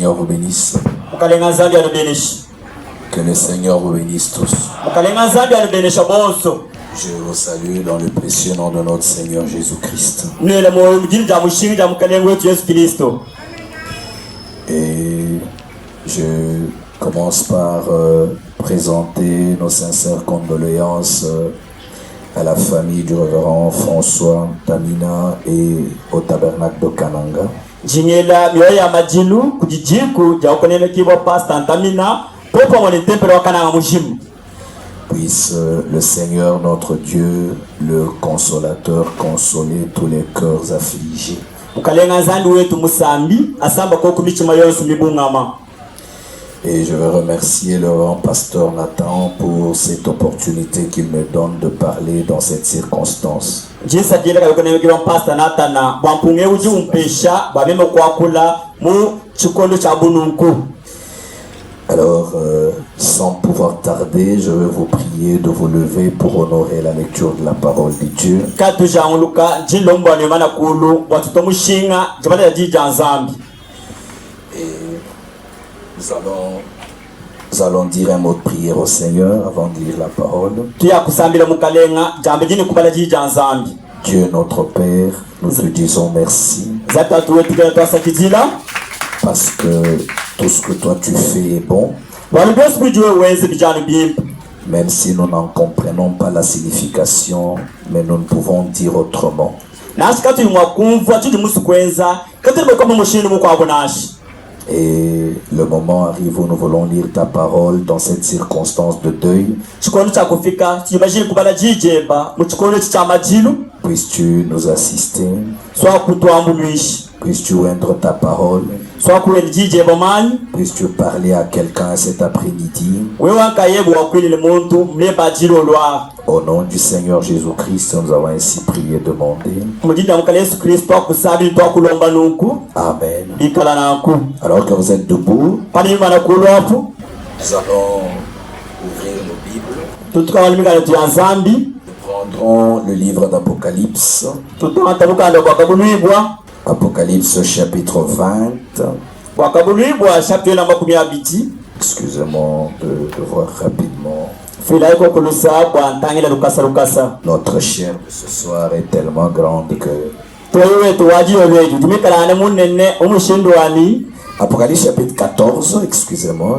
Seigneur vous bénisse. Que le Seigneur vous bénisse tous. Je vous salue dans le précieux nom de notre Seigneur Jésus-Christ. Et je commence par présenter nos sincères condoléances à la famille du révérend François Tamina et au tabernacle de Kananga. Puisse le Seigneur notre Dieu, le consolateur, consoler tous les cœurs affligés. Et je veux remercier le grand pasteur Nathan pour cette opportunité qu'il me donne de parler dans cette circonstance. Alors, sans pouvoir tarder, je vais vous prier de vous lever pour honorer la lecture de la parole de Dieu. Et nous allons dire un mot de prière au Seigneur avant de lire la parole. Dieu notre Père, nous te disons merci. Parce que tout ce que toi tu fais est bon. Même si nous n'en comprenons pas la signification, mais nous ne pouvons dire autrement. Et le moment arrive où nous voulons lire ta parole dans cette circonstance de deuil. Puisses-tu nous assister? Puisses-tu oindre ta parole? Puisses-tu parler à quelqu'un cet après-midi? Au nom du Seigneur Jésus-Christ, nous avons ainsi prié et demandé. Amen. Alors que vous êtes debout, nous allons ouvrir nos Bibles. Nous prendrons le livre d'Apocalypse. Apocalypse chapitre 20. Excusez-moi de voir rapidement. Notre chair de ce soir est tellement grande que... Apocalypse chapitre 14, excusez-moi.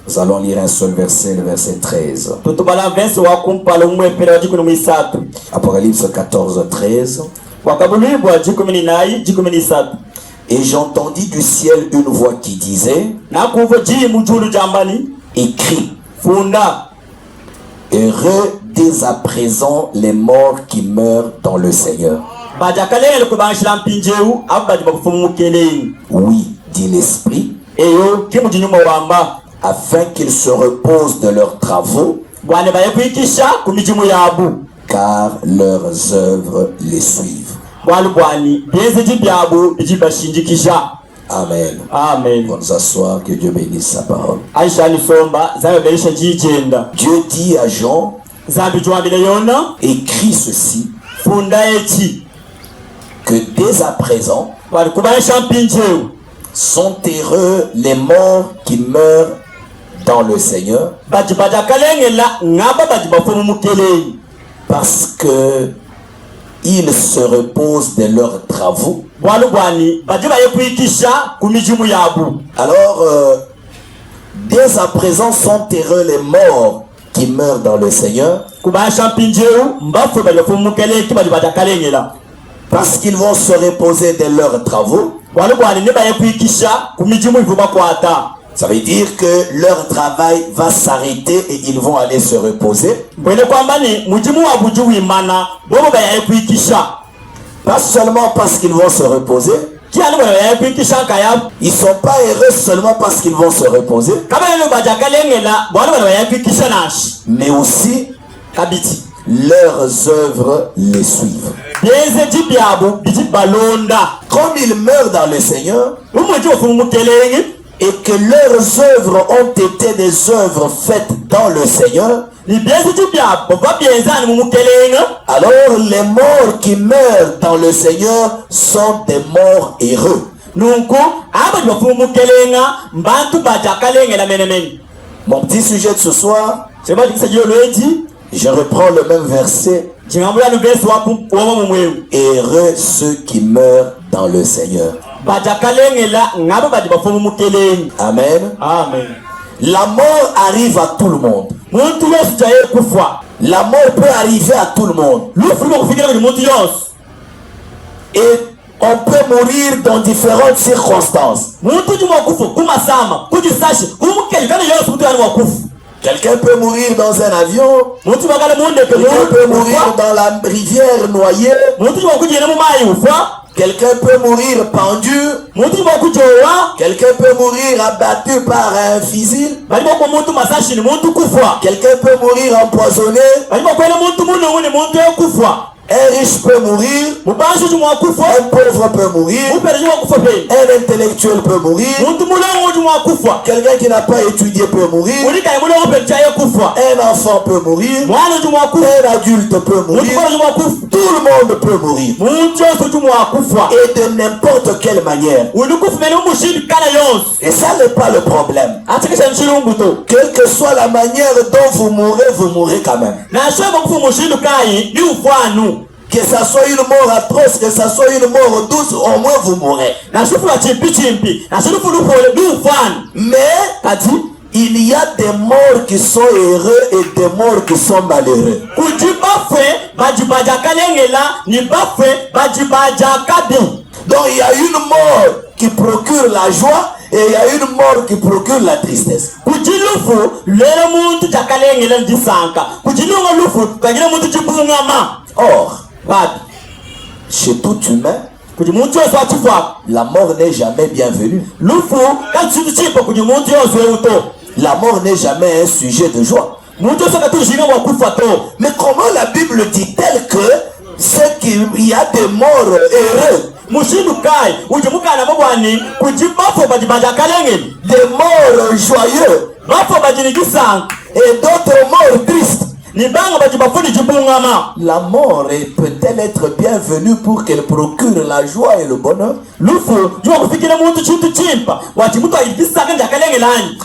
Nous allons lire un seul verset, le verset 13. Apocalypse 14, 13. Et j'entendis du ciel une voix qui disait: écris, heureux dès à présent les morts qui meurent dans le Seigneur. Oui, dit l'Esprit, afin qu'ils se reposent de leurs travaux, car leurs œuvres les suivent. Amen. Amen. On nous asseoir, que Dieu bénisse sa parole. Dieu dit à Jean: écris ceci, que dès à présent sont heureux les morts qui meurent dans le Seigneur, parce que ils se reposent de leurs travaux. Alors, dès à présent sont heureux les morts qui meurent dans le Seigneur, parce qu'ils vont se reposer de leurs travaux. Ça veut dire que leur travail va s'arrêter et ils vont aller se reposer. Pas seulement parce qu'ils vont se reposer. Ils ne sont pas heureux seulement parce qu'ils vont se reposer, mais aussi leurs œuvres les suivent. Comme ils meurent dans le Seigneur et que leurs œuvres ont été des œuvres faites dans le Seigneur, alors les morts qui meurent dans le Seigneur sont des morts heureux. nunku aba bafumu kelenga mbantu bajakalenga la menemeni. Mon petit sujet de ce soir, C'est pas que c'est Dieu le dit. je reprends le même verset. Heureux ceux qui meurent dans le Seigneur. Amen. Amen. La mort arrive à tout le monde. La mort peut arriver à tout le monde. Et on peut mourir dans différentes circonstances. Quelqu'un peut mourir dans un avion. Quelqu'un peut mourir dans la rivière noyée. Quelqu'un peut mourir pendu. Quelqu'un peut mourir abattu par un fusil. Quelqu'un peut mourir empoisonné. Un riche peut mourir, un pauvre peut mourir, un intellectuel peut mourir, quelqu'un qui n'a pas étudié peut mourir, un enfant peut mourir, un adulte peut mourir, tout le monde peut mourir, et de n'importe quelle manière. Et ça n'est pas le problème. Quelle que soit la manière dont vous mourrez quand même. Que ça soit une mort atroce, que ça soit une mort douce, au moins vous mourrez. Mais, il y a des morts qui sont heureux et des morts qui sont malheureux. Donc il y a une mort qui procure la joie et il y a une mort qui procure la tristesse. Or, chez tout humain, la mort n'est jamais bienvenue. La mort n'est jamais un sujet de joie. Mais comment la Bible dit-elle que c'est qu'il y a des morts heureux, des morts joyeux et d'autres morts tristes? La mort peut-elle être bienvenue pour qu'elle procure la joie et le bonheur?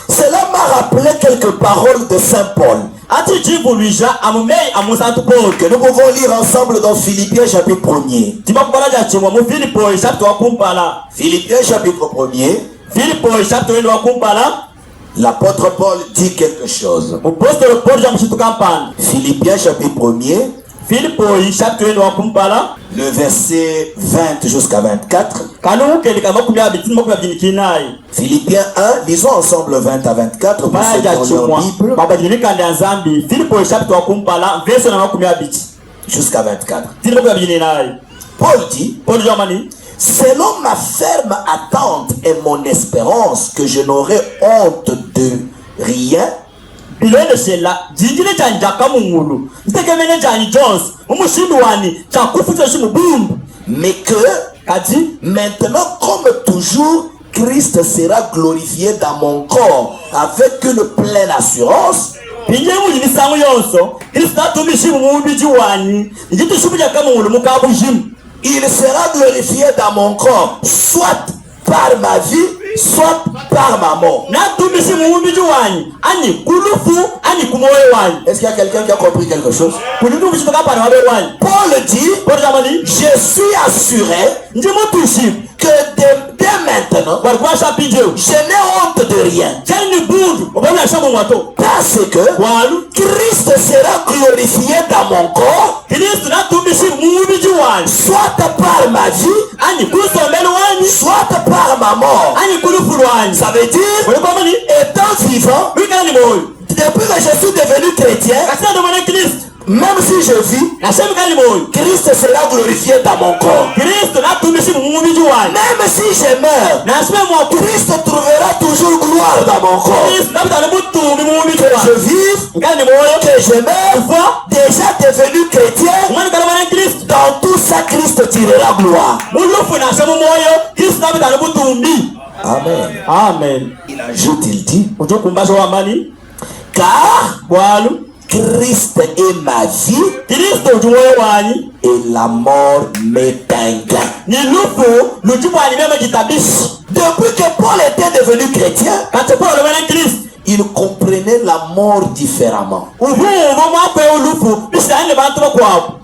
Cela m'a rappelé quelques paroles de Saint Paul que nous pouvons lire ensemble dans Philippiens chapitre 1er. Philippiens chapitre 1er. L'apôtre Paul dit quelque chose. Philippiens chapitre 1er. Le verset 20 jusqu'à 24. Philippiens 1, lisons ensemble 20 à 24 pour ceux qui ont leur Bible. Jusqu'à 24. Paul dit: selon ma ferme attente et mon espérance que je n'aurai honte de rien, mais que maintenant comme toujours Christ sera glorifié dans mon corps avec une pleine assurance. Il sera glorifié dans mon corps, soit par ma vie, soit par ma mort. Est-ce qu'il y a quelqu'un qui a compris quelque chose? Paul dit: je suis assuré que dès maintenant, je n'ai honte de rien. Parce que Christ sera glorifié dans mon corps, soit par ma vie, soit par ma mort. Ça veut dire, étant vivant, depuis que je suis devenu chrétien, même si je vis, Christ sera glorifié dans mon corps. Même si je meurs, Christ trouvera toujours gloire dans mon corps. Que je vive, que je meure, déjà devenu chrétien, dans tout ça Christ tirera gloire. Amen. Amen. Il ajoute, il dit: car Christ est ma vie Kristo ujumoyo wanyi et la mort m'est un gain. ni lufu lujibu alimema jitabishi. Depuis que Paul était devenu chrétien, Kati Paulo wena Kristo il comprenait la mort différemment. ubu mwakwe ulufu bishaende bantu bakwabo.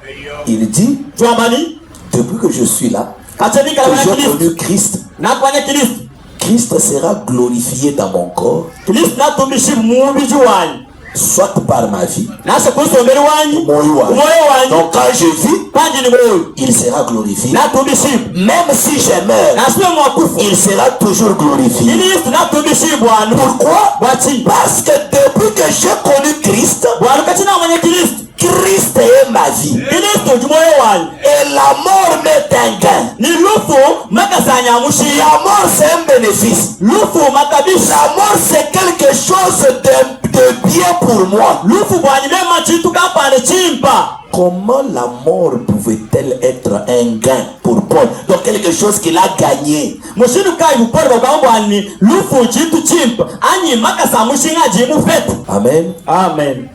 Il dit, Tuambani depuis que je suis là, kati que bikala wena j'ai Kristo connu Christ, nakwanya Kristo Christ sera glorifié dans mon corps, Kristo natumishi mubiji wanyi soit par ma vie, nase kusomberi wanyi moyo wanyi. Donc quand je vis, Panji ni moyo il sera glorifié. natumishi Même si je meurs, nasiwe mwakufu il sera toujours glorifié. Kristo natumishi bwanu. Pourquoi? Bwati Parce que depuis que j'ai connu Christ, bwanu kati namanya Kristo Christ est ma vie. Kristo ujumoyo wanyi Et la mort m'est un gain. ni lufu makasanya mushi. La mort c'est un bénéfice. Lufu matabishi La mort c'est quelque chose de bien pour moi. lufu bwanyi mema chitu kapande chimpa. Comment la mort pouvait-elle être un gain pour Paul? Donc quelque chose qu'il a gagné. Mushinu kai bupori bakambwani lufu chitu chimpa anyi makasa mushinga jimu fetu. Amen. Amen.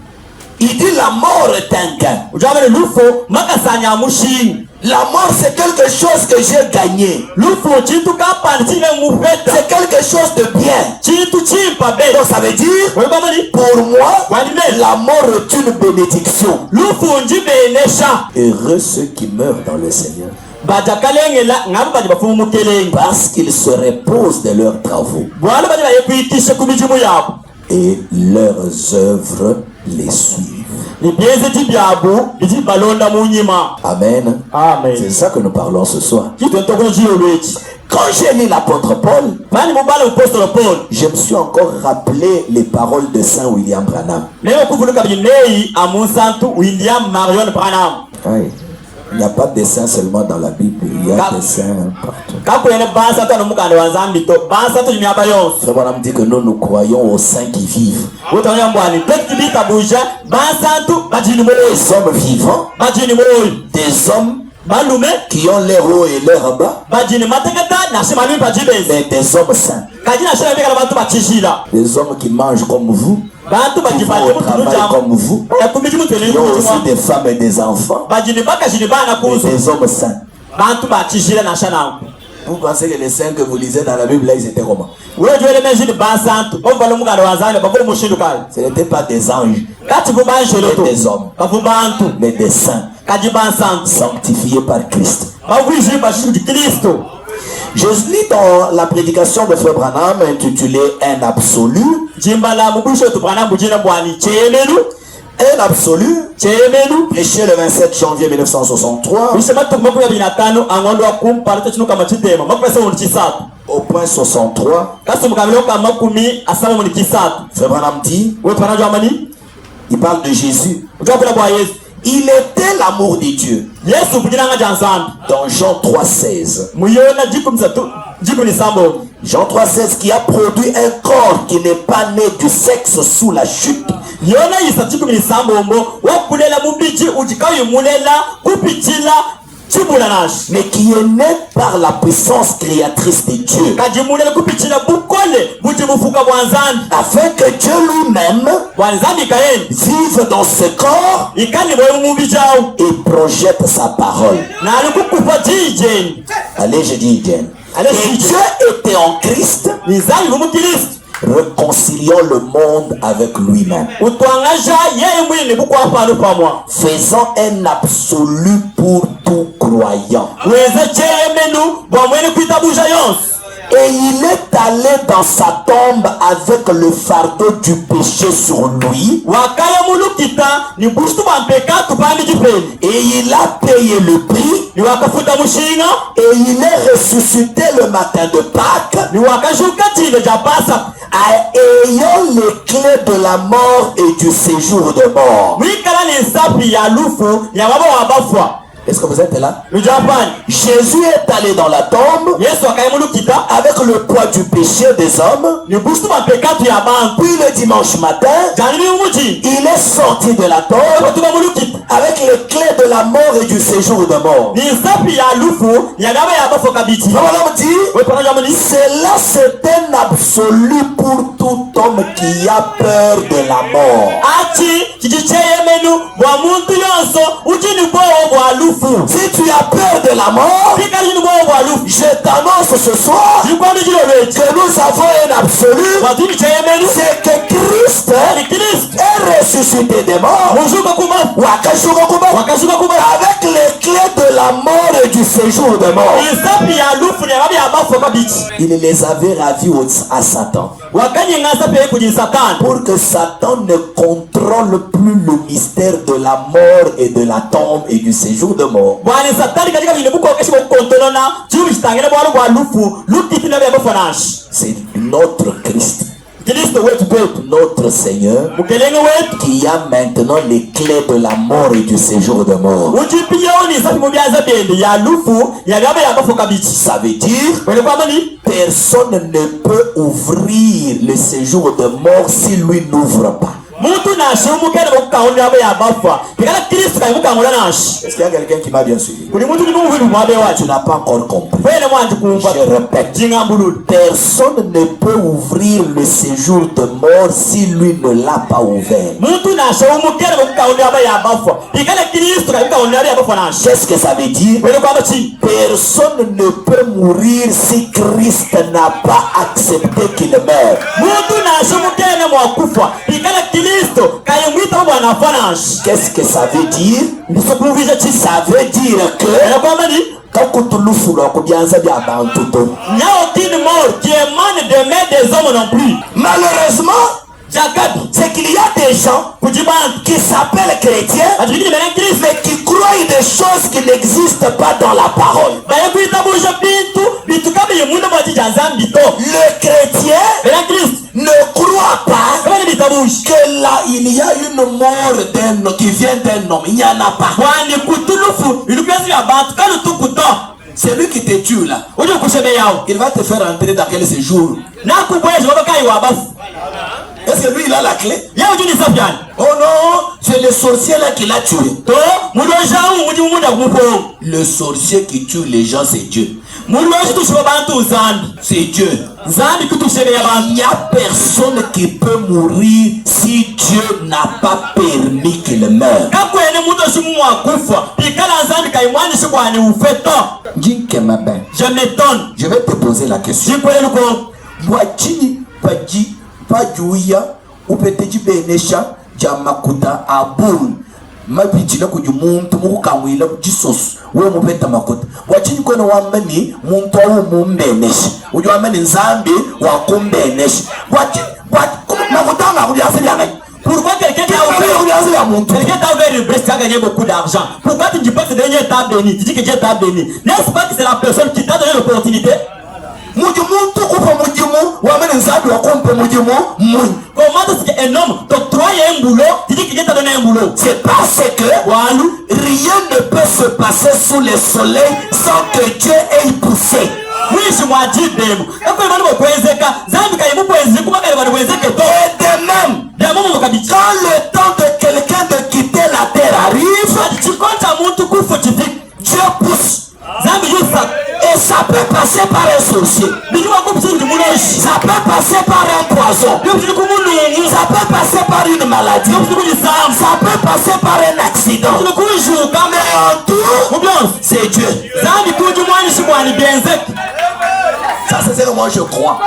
Il dit la mort est un gain. Ujabele lufu makasanya mushinga. La mort c'est quelque chose que j'ai gagné. Lufu chitu kapande chime mufeta. C'est quelque chose de bien. Chitu chimpa be. Donc ça veut dire, Webamani pour moi, wanime la mort est une bénédiction. lufu njibe nesha. Heureux ceux qui meurent dans le Seigneur, Bajakalengela ngabu baje bafumu mukelenga. parce qu'ils se reposent de leurs travaux Bwana baje bayekwitisha kumijimu yabo. et leurs œuvres les suivent. Ni bieze tibyabu biti balonda munyima. Amen. Amen. C'est ça que nous parlons ce soir. Kitu ntoko jiyo lwechi. Quand j'ai lu l'apôtre Paul, Bani mubala apostole Paul. je me suis encore rappelé les paroles de Saint William Branham. Leo kuvuluka binei amusantu William Marion Branham. Aïe. Il n'y a pas de saints seulement dans la Bible, il y a des saints partout. Kapo yene bansa to nomukande wanzambi to bansa to nyaba yonse. Frère Branham dit que nous croyons aux saints qui vivent. Wotonya mbwani tekibita buja bansa to bajini moyo. Des hommes vivants, Bajini moyo. des hommes Balume qui ont leur haut et leur bas, bajini matekata na shema mi bajibezi. mais des hommes saints. Kajina shema bika bantu bachishira. Des hommes qui mangent comme vous, Bantu qui vont bajibaje au travail comme vous, Ya kumiji mutele qui ont aussi kumiji. des femmes et des enfants, Bajini baka jini bana mais kuzu. des hommes saints. Bantu bachishira na shana. Vous pensez que les saints que vous lisez dans la Bible, là, ils étaient comment? Wewe jwele mejini bansantu. Obalo mugande wanzambi bavule mushindu kale. Ce n'étaient pas des anges, Kati bubanjelo to. mais des hommes, Bavu bantu. mais des saints, Kaji bansantu. sanctifiés par Christ. Bavwishi bashindu di Kristo. Je lis dans la prédication de Frère Branham intitulée Un absolu. Jimbala mubisho tu Branham bujina bwani chemenu. Un absolu, Chemenu. prêché le 27 janvier 1963 Bisema tu maku ya binatano angondo akumpa leta chino kama chitema. Makupesa mu kisatu. au point 63. Kasu mukabilo kama makumi asama mu kisatu. Frère Branham dit, Wewe panajo amani? il parle de Jésus. Ujapula kwa Yesu. Il était l'amour de Dieu. Yesu bujina nga janzambi. Dans Jean 3,16. Muyona jikumsatu. Jikuni sambo. Jean 3,16 qui a produit un corps qui n'est pas né du sexe sous la chute, Yona yisatiku minisambombo wakulela mubiji ujikayo mulela kupitila chibulanashi mais qui est né par la puissance créatrice de Dieu, kajimulela kupitila bukole bujibufuka bwanzani afin que Dieu lui-même bwanzani kaeni vive dans ce corps ikani boyo mubijao et projette sa parole. na alikukupa jijeni Allez, je dis Jen. Allez, Et je dis. Dieu était en Christ, nizali lumukristo réconciliant le monde avec lui-même, utwangaja yeye mwini bukwapanu pamwa faisant un absolu pour tout croyant. weze chemenu bwamwene kwitabuja yonse. Et il est allé dans sa tombe avec le fardeau du péché sur lui. Wakaya mulukita ni bushtu bampeka tupandi jipeni. Et il a payé le prix. Ni wakafuta mushinga. Et il est ressuscité le matin de Pâques, Ni wakashuka chile ja Pasa. ayant les clés de la mort et du séjour de mort. Mwikala ni sapi ya lufu ya baba wa bafwa. Est-ce que vous êtes là? Le Japan. Jésus est allé dans la tombe Yesu wakaya mulukita. avec le poids du péché des hommes. Ni bushtu bampeka tu ya bantu. Puis le dimanche matin, Jani ni umuji. il est sorti de la tombe Watuba mulukita. avec les clés de la mort et du séjour de mort. Ni sapi ya lufu ya baba ya bafwa kabiti. Voilà, on dit, Wepana jamani. cela c'est un absolu pour tout homme qui a peur de la mort. Achi kijiche de la mort, je t'annonce ce soir que nous avons un absolu, c'est que Christ est ressuscité des morts avec les clés de la mort et du séjour de mort. Il les avait ravis à Satan pour que Satan ne contrôle plus le mystère de la mort et de la tombe et du séjour de mort. C'est notre Christ, notre Seigneur, qui a maintenant les clés de la mort et du séjour de mort. Ça veut dire personne ne peut ouvrir le séjour de mort si lui n'ouvre pas. Est-ce qu'il y a quelqu'un qui m'a bien suivi? Tu n'as pas encore compris. Je répète, personne ne peut ouvrir le séjour de mort si lui ne l'a pas ouvert. Qu'est-ce que ça veut dire? Personne ne peut mourir si Christ n'a pas accepté qu'il meure. Qu'est-ce que ça veut dire? Ça veut dire que il n'y a aucune mort qui émane des mains des hommes non plus. Malheureusement, c'est qu'il y a des gens qui s'appellent chrétiens mais qui croient des choses qui n'existent pas dans la parole. Le chrétien ne croit pas que là il y a une mort qui vient d'un homme. Il n'y en a pas. C'est lui qui te tue là. Il va te faire entrer dans quel séjour? Est-ce que lui il a la clé? Oh non, c'est le sorcier là qui l'a tué. Le sorcier qui tue les gens, c'est Dieu. C'est Dieu. Il n'y a personne qui peut mourir si Dieu n'a pas permis qu'il meure. Je m'étonne. Je vais te poser la question. Pajuya upeteji benesha jamakuta abul mabijila kujumuntu mukamwila Jesus we mupeta makuta wachini kwene wamani muntu awu mumbenesha uju wamani nzambi wakumbenesha wachi makutanga kubyasiriana. Pourquoi quelqu'un t'a ouvert une brèche, a gagné beaucoup d'argent? Pourquoi tu ne dis pas que Dieu t'a béni? Tu dis que Dieu t'a béni. N'est-ce pas que c'est la personne qui t'a donné l'opportunité? Comment est-ce qu'un homme t'octroie un boulot? Tu dis que Dieu t'a donné un boulot. C'est parce que rien ne peut se passer sous le soleil sans que Dieu ait poussé. Oui, je m'en dis même. Et de même, quand le temps de quelqu'un de quitter la terre arrive, Dieu pousse. Et ça peut passer par un sorcier. Ça peut passer par un poison. Ça peut passer par une maladie. Ça peut passer par un accident. Mais en tout, c'est Dieu. Ça c'est ce que moi je crois.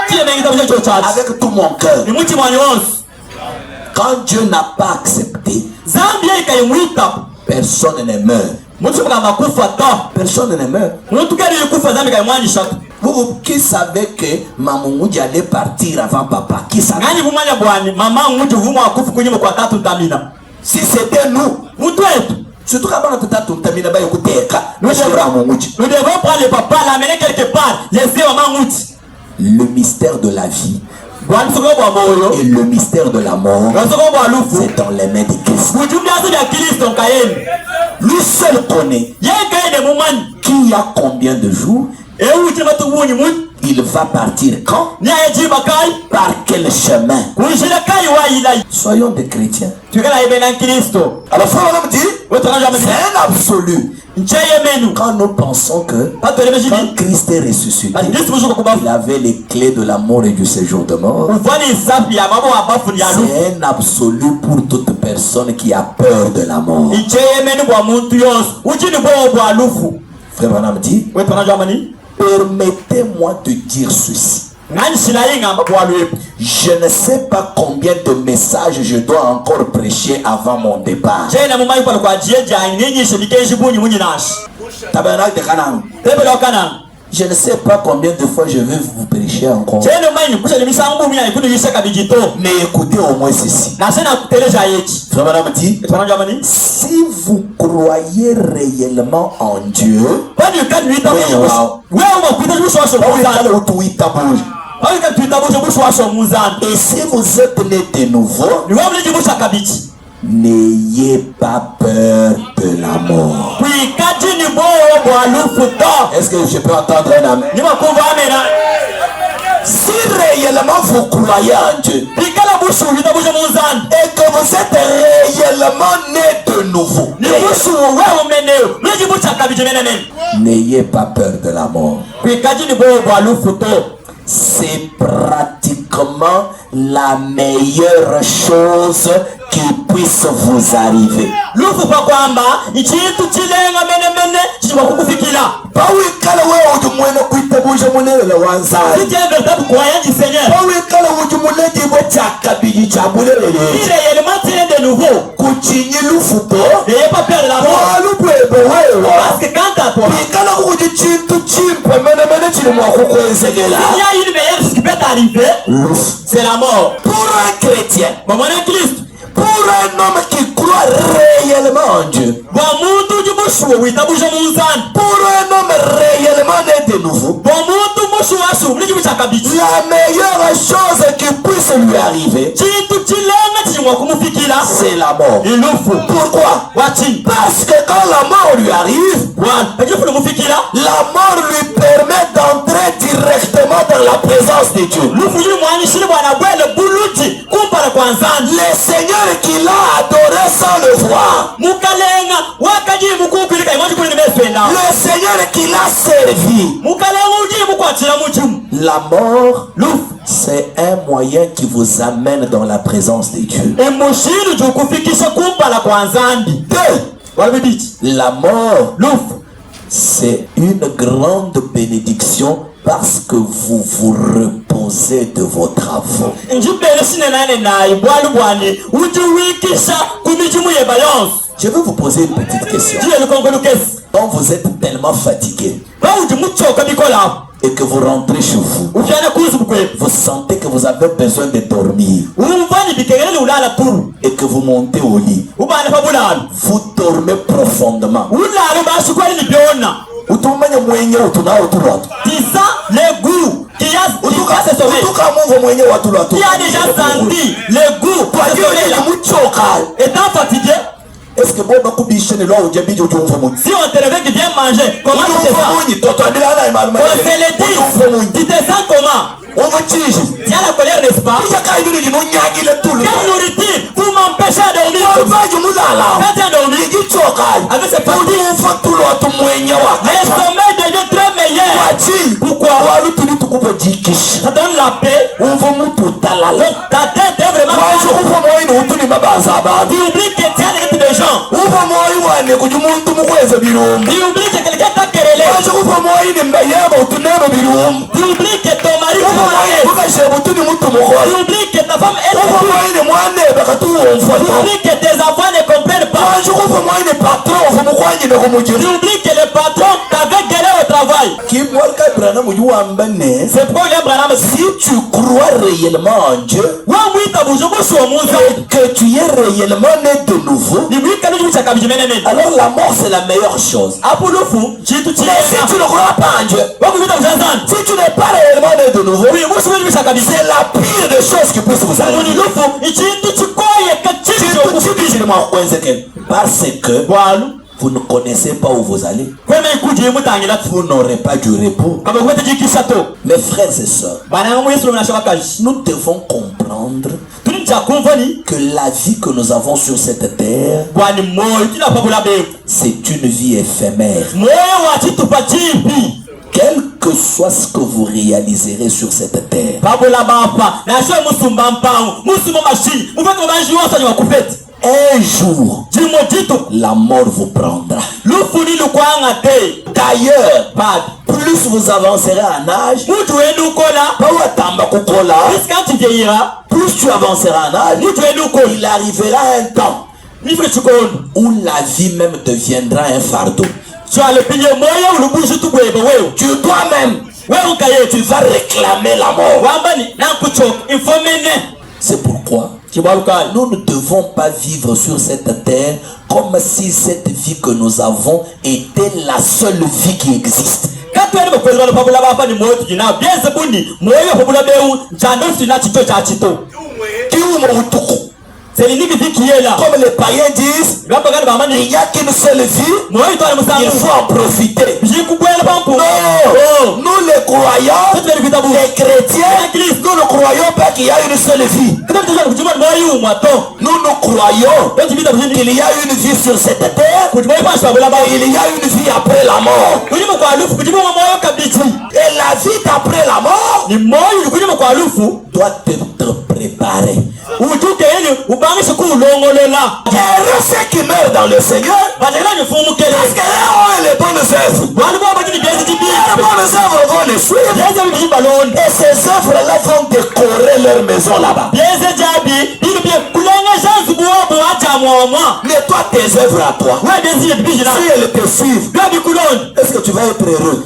Avec tout mon cœur. Quand Dieu n'a pas accepté, personne ne meurt. Personne ne meurt. Vous qui savez que maman allait partir avant papa? Qui savait? Si c'était nous, surtout quand nous devons prendre le papa, l'amener quelque part, laisser maman. Le mystère de la vie et le mystère de la mort, c'est dans les mains de Christ. Lui seul connaît qui a combien de jours, il va partir quand, par quel chemin. Soyons des chrétiens. Alors frère dit, c'est un absolu. Quand nous pensons que quand Christ est ressuscité, il avait les clés de la mort et du séjour de mort, c'est un absolu pour toute personne qui a peur de la mort. Frère Branham dit, permettez-moi de dire ceci. Je ne sais pas combien de messages je dois encore prêcher avant mon départ. Tabernacle de Canaan. Je ne sais pas combien de fois je vais vous prêcher encore. Mais écoutez au moins ceci. Frère Branham dit, si vous croyez réellement en Dieu, et si vous êtes né de nouveau, n'ayez pas peur de la mort. Est-ce que je peux entendre un amen? Si réellement vous croyez en Dieu et que vous êtes réellement né de nouveau, n'ayez pas peur de la mort. C'est pratiquement la meilleure chose qui puisse vous arriver. C'est la mort. Pour un chrétien, pour un homme qui croit réellement en Dieu, pour un homme réellement né de nouveau, la meilleure chose qui puisse lui arriver, c'est la mort. Pourquoi? Parce que quand la mort lui arrive, la mort lui permet d'entrer directement dans la présence de Dieu. Le Seigneur qui l'a adoré sans le voir, le Seigneur qui l'a servi. La mort, c'est un moyen qui vous amène dans la présence de Dieu. La mort, c'est une grande bénédiction parce que vous vous reposez de vos travaux. Je vais vous poser une petite question. Quand vous êtes tellement fatigué et que vous rentrez chez vous, vous sentez que vous avez besoin de dormir et que vous montez au lit, vous dormez profondément. Les goûts qui a déjà senti le goût étant fatigué. Est-ce que bon si on te réveille que bien manger, comment tu te sens? On se le dit, tu te sens comment? Il y a la colère, n'est-ce pas? Quelle nourriture pour m'empêcher de dormir? Quand tu as dormi, avec ses fatigues, le sommeil devient très meilleur. Pourquoi? Ça donne la paix. Ta tête est vraiment tu oublies que tu as des gens. Tu oublies que quelqu'un t'a querellé. Tu oublies que ton mari est tu oublies que ta femme est tu oublies que tes enfants ne comprennent pas. Tu oublies que le patron t'avait gueulé au travail. C'est pourquoi si tu crois réellement en Dieu que tu es réellement né de nouveau, alors la mort c'est la meilleure chose. Mais si tu ne crois pas en Dieu, si tu n'es pas réellement né de nouveau, c'est la pire des choses qui puisse vous arriver. Parce que vous ne connaissez pas où vous allez. Vous n'aurez pas du repos. Mes frères et sœurs, nous devons comprendre que la vie que nous avons sur cette terre, c'est une vie éphémère. Quel que soit ce que vous réaliserez sur cette terre, un jour, la mort vous prendra. D'ailleurs, plus vous avancerez en âge, plus tu avanceras en âge, il arrivera un temps où la vie même deviendra un fardeau. Tu toi-même, tu vas réclamer la mort. C'est pourquoi nous ne devons pas vivre sur cette terre comme si cette vie que nous avons était la seule vie qui existe. Comme les païens disent, il n'y a qu'une seule vie, il faut en profiter. Non, nous les croyants, les chrétiens, nous ne croyons pas qu'il y a une seule vie. Nous croyons qu'il y a une vie sur cette terre et il y a une vie après la mort. Et la vie d'après la mort doit être préparée. Heureux ceux qui meurent dans le Seigneur, parce que là ont les bonnes œuvres. Les bonnes œuvres vont les suivre. Et ces œuvres-là vont décorer leur maison là-bas. Mais toi, tes œuvres à toi, si elles te suivent, est-ce que tu vas être heureux?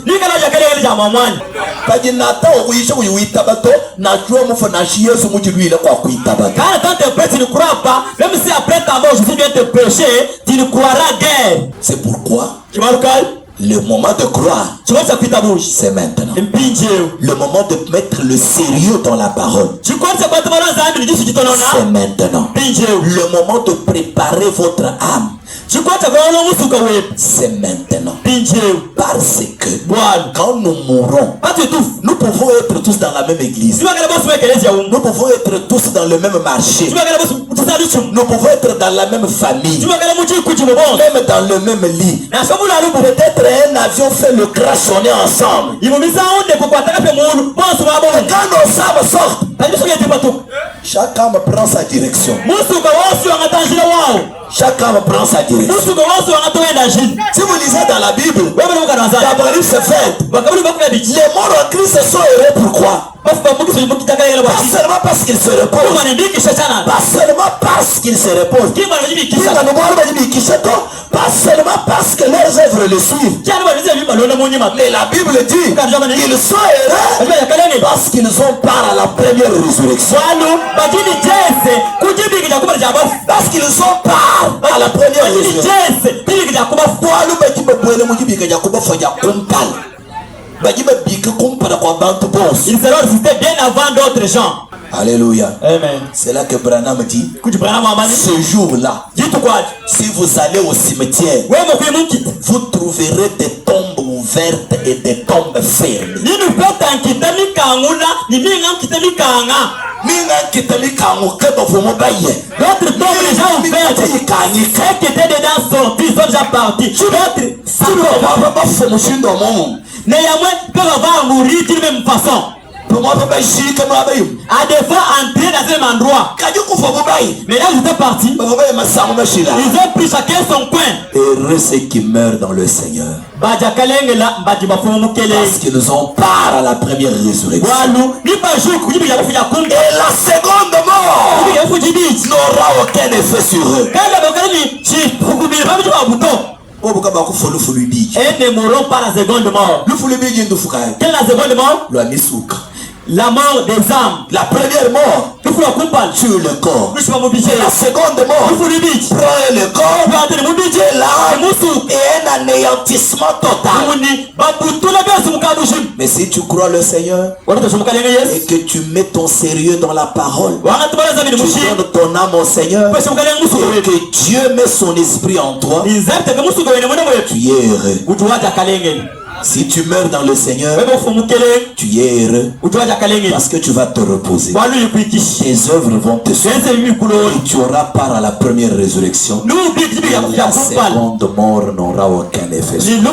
Tu ne crois pas, même si après ta mort je viens te pécher, tu ne croiras guère. C'est pourquoi le moment de croire, c'est maintenant. Le moment de mettre le sérieux dans la parole, c'est maintenant. Le moment de préparer votre âme, c'est maintenant. Parce que quand nous mourrons, nous pouvons être tous dans la même église. Nous pouvons être tous dans le même marché. Nous pouvons être dans la même famille. Même dans le même lit. Peut-être un avion fait le crash, on est ensemble. Quand nos âmes sortent, chaque âme prend sa direction. Chaque âme prend sa direction. Si vous lisez dans la Bible, d'Apocalypse 20, les morts en Christ sont heureux. Pourquoi? Pas seulement parce qu'ils se reposent. Pas seulement parce qu'ils se reposent. Pas seulement parce que leurs œuvres le suivent. Mais la Bible dit qu'ils sont heureux parce qu'ils ont part à la première résurrection. Parce qu'ils ont part à la première résurrection. Ils seront ressuscités bien avant d'autres gens. Alléluia. Amen. C'est là que Branham dit, ce jour-là, si vous allez au cimetière, vous trouverez des tombes ouvertes et des tombes fermées. D'autres tombes déjà ouvertes. Ceux qui étaient dedans sortis sont déjà partis. Néanmoins, peuvent avoir mouru d'une même façon. À des fois entrer dans un endroit. Mais là, ils étaient partis. Ils ont pris chacun son coin. Heureux ceux qui meurent dans le Seigneur, parce qu'ils ont part à la première résurrection. Et la seconde mort n'aura aucun effet sur eux. Et ne mourront pas la seconde mort. Quelle est la seconde mort? La mort des âmes. La première mort tue le corps. Et la seconde mort prend le corps et l'âme et un anéantissement total. Mais si tu crois le Seigneur et que tu mets ton sérieux dans la parole, tu donnes ton âme au Seigneur et que Dieu met son esprit en toi, tu es heureux. Si tu meurs dans le Seigneur, tu es heureux parce que tu vas te reposer. Tes œuvres vont te suivre et tu auras part à la première résurrection. Et la seconde mort n'aura aucun effet sur toi.